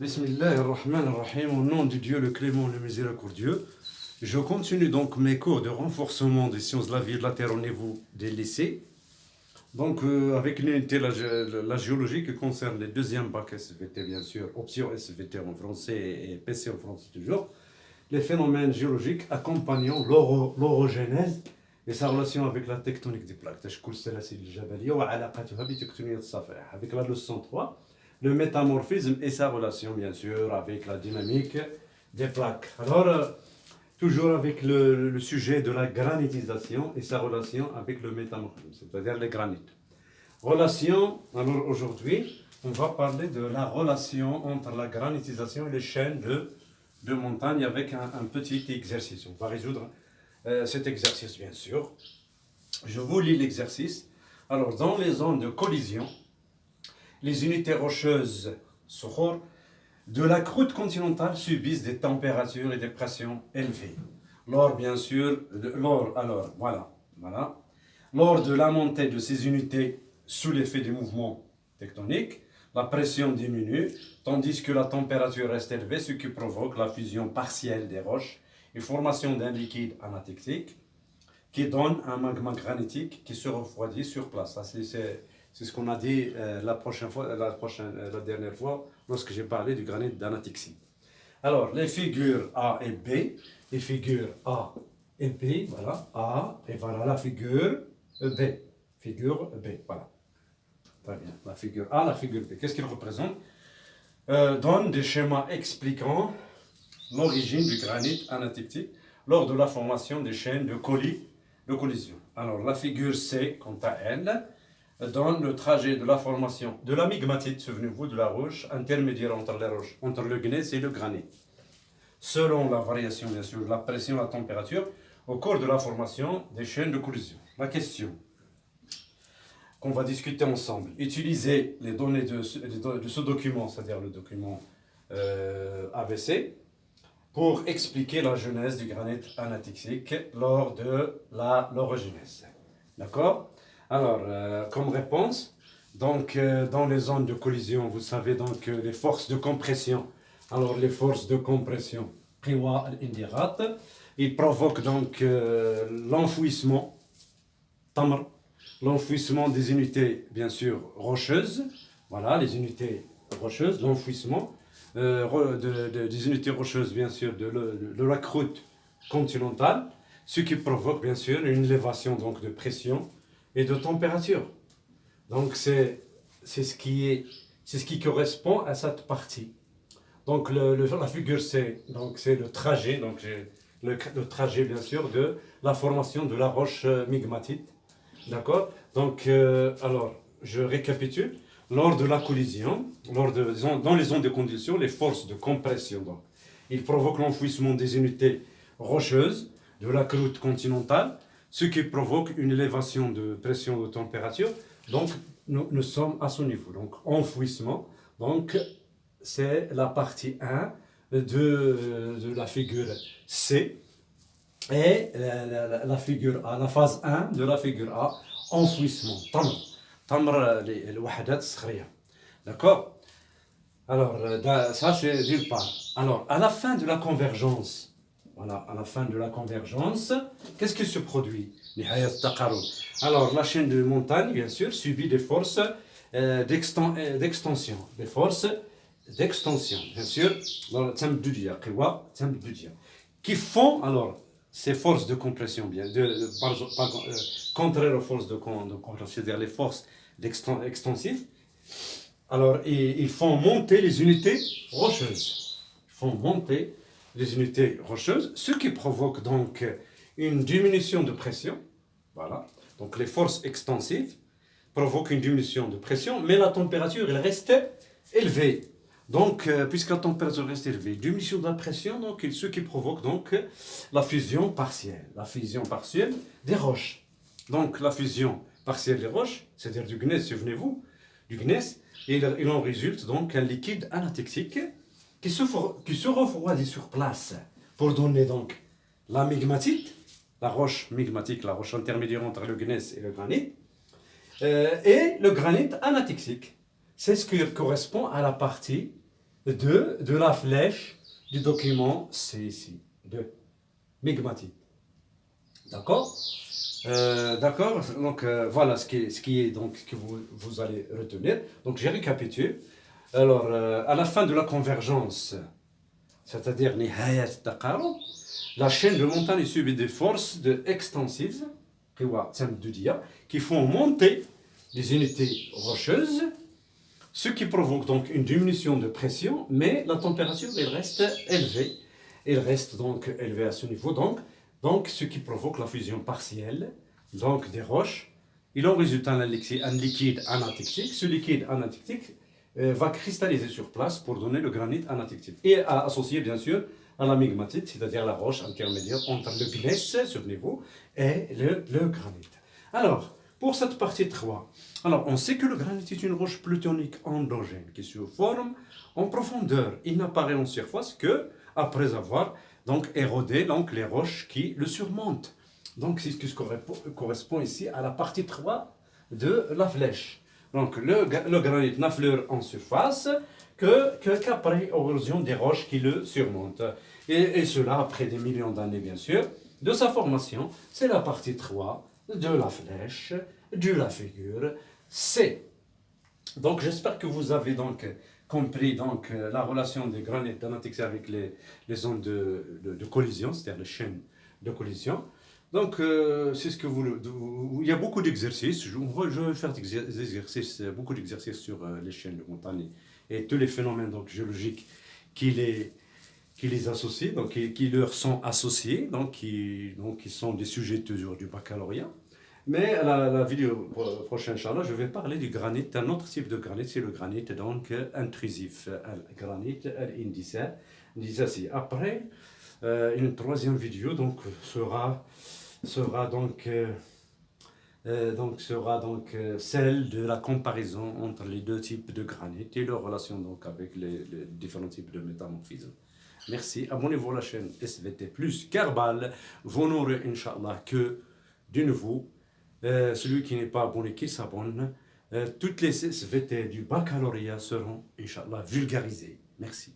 Bismillah ar-Rahman ar-Rahim, au nom de Dieu le clément, le miséricordieux. Je continue donc mes cours de renforcement des sciences de la vie et de la terre au niveau des lycées. Donc avec une unité, la géologie qui concerne les deuxièmes bacs SVT bien sûr, option SVT en français et PC en français toujours. Les phénomènes géologiques accompagnant l'orogénèse et sa relation avec la tectonique des plaques. Avec la leçon 3. Le métamorphisme et sa relation, bien sûr, avec la dynamique des plaques. Alors, toujours avec le sujet de la granitisation et sa relation avec le métamorphisme, c'est-à-dire les granites. Relation, alors aujourd'hui, on va parler de la relation entre la granitisation et les chaînes de montagne avec un petit exercice. On va résoudre cet exercice, bien sûr. Je vous lis l'exercice. Alors, dans les zones de collision, les unités rocheuses de la croûte continentale subissent des températures et des pressions élevées. Lors de la montée de ces unités sous l'effet des mouvements tectoniques, la pression diminue, tandis que la température reste élevée, ce qui provoque la fusion partielle des roches et formation d'un liquide anatectique qui donne un magma granitique qui se refroidit sur place. C'est ce qu'on a dit la dernière fois, lorsque j'ai parlé du granit d'Anatixie. Alors, les figures A et B, les figures A et B, voilà, A, et voilà la figure B. Figure B, voilà. Très bien, la figure A, la figure B. Qu'est-ce qu'ils représentent? Donnent des schémas expliquant l'origine du granit anatictique lors de la formation des chaînes de collision. Alors, la figure C, quant à elle, donne le trajet de la formation de la migmatite, souvenez-vous, de la roche intermédiaire entre les roches, entre le gneiss et le granit, selon la variation, bien sûr, de la pression et la température, au cours de la formation des chaînes de collision. La question qu'on va discuter ensemble, utiliser les données de ce document, c'est-à-dire le document ABC, pour expliquer la genèse du granit anatixie lors de l'orogénèse. D'accord? Alors, comme réponse, donc, dans les zones de collision, vous savez donc les forces de compression. Alors, les forces de compression, ils provoquent donc l'enfouissement, l'enfouissement des unités, bien sûr, rocheuses. Voilà, les unités rocheuses, l'enfouissement des unités rocheuses, bien sûr, de la croûte continentale, ce qui provoque, bien sûr, une élévation donc, de pression et de température. Donc c'est ce qui correspond à cette partie. Donc la figure C, donc c'est le trajet, donc le trajet bien sûr de la formation de la roche migmatite. D'accord? Donc alors je récapitule. Lors de la collision, dans les zones de condition, les forces de compression, donc, ils provoquent l'enfouissement des unités rocheuses de la croûte continentale, ce qui provoque une élévation de pression de température. Donc, nous sommes à ce niveau. Donc, enfouissement, donc, c'est la partie 1 de la figure C. Et la figure A, la phase 1 de la figure A, enfouissement. D'accord? Alors, ça c'est d'une part. Alors, à la fin de la convergence, voilà, à la fin de la convergence, qu'est-ce qui se produit? Alors, la chaîne de montagne, bien sûr, subit des forces d'extension. Des forces d'extension, bien sûr, qui font, alors, ces forces de compression, bien, contraires aux forces de compression, c'est-à-dire les forces extensives, alors, ils font monter les unités rocheuses. Ils font monter les unités rocheuses, ce qui provoque donc une diminution de pression. Voilà. Donc, les forces extensives provoquent une diminution de pression, mais la température, elle reste élevée. Donc, puisque la température reste élevée, diminution de la pression, donc, ce qui provoque donc la fusion partielle. La fusion partielle des roches. Donc, la fusion partielle des roches, c'est-à-dire du gneiss, souvenez-vous, du gneiss, et il en résulte donc un liquide anatectique qui se refroidit sur place pour donner donc la migmatite, la roche migmatique, la roche intermédiaire entre le gneiss et le granit, et le granit anatectique. C'est ce qui correspond à la partie de la flèche du document, c'est ici, de migmatite. D'accord. D'accord, donc voilà ce qui est donc ce que vous allez retenir. Donc j'ai récapitulé. Alors, à la fin de la convergence, c'est-à-dire نهاية التقارب, la chaîne de montagne subit des forces extensives qui font monter les unités rocheuses, ce qui provoque donc une diminution de pression, mais la température elle reste élevée. Elle reste donc élevée à ce niveau, donc ce qui provoque la fusion partielle donc des roches. Il en résulte un liquide anatectique. Ce liquide anatectique va cristalliser sur place pour donner le granit anatectique. Et associé bien sûr à la migmatite, c'est-à-dire la roche intermédiaire entre le gneiss sur niveau et le granit. Alors, pour cette partie 3, alors on sait que le granit est une roche plutonique endogène qui se forme en profondeur. Il n'apparaît en surface que après avoir donc érodé donc, les roches qui le surmontent. Donc c'est ce qui correspond ici à la partie 3 de la flèche. Donc le granit n'affleure en surface qu'après érosion des roches qui le surmontent. Et cela après des millions d'années bien sûr. De sa formation, c'est la partie 3 de la flèche, de la figure C. Donc j'espère que vous avez donc compris donc, la relation des granites anatiques avec les zones de collision, c'est-à-dire les chaînes de collision. Donc c'est ce que il y a beaucoup d'exercices. Je vais faire des exercices, beaucoup d'exercices sur les chaînes de montagne et tous les phénomènes donc, géologiques qui les associent, donc qui leur sont associés, donc qui sont des sujets toujours du baccalauréat. Mais la vidéo prochaine, Inch'Allah, je vais parler du granit, d'un autre type de granit, c'est le granit donc intrusif, le granit indicacé. Après, une troisième vidéo donc sera celle de la comparaison entre les deux types de granit et leur relation donc avec les différents types de métamorphisme. Merci, abonnez-vous à la chaîne SVT plus Kerbal, vous n'aurez Inch'Allah que de nouveau. Celui qui n'est pas abonné, qui s'abonne. Toutes les SVT du baccalauréat seront, Inch'Allah, vulgarisées. Merci.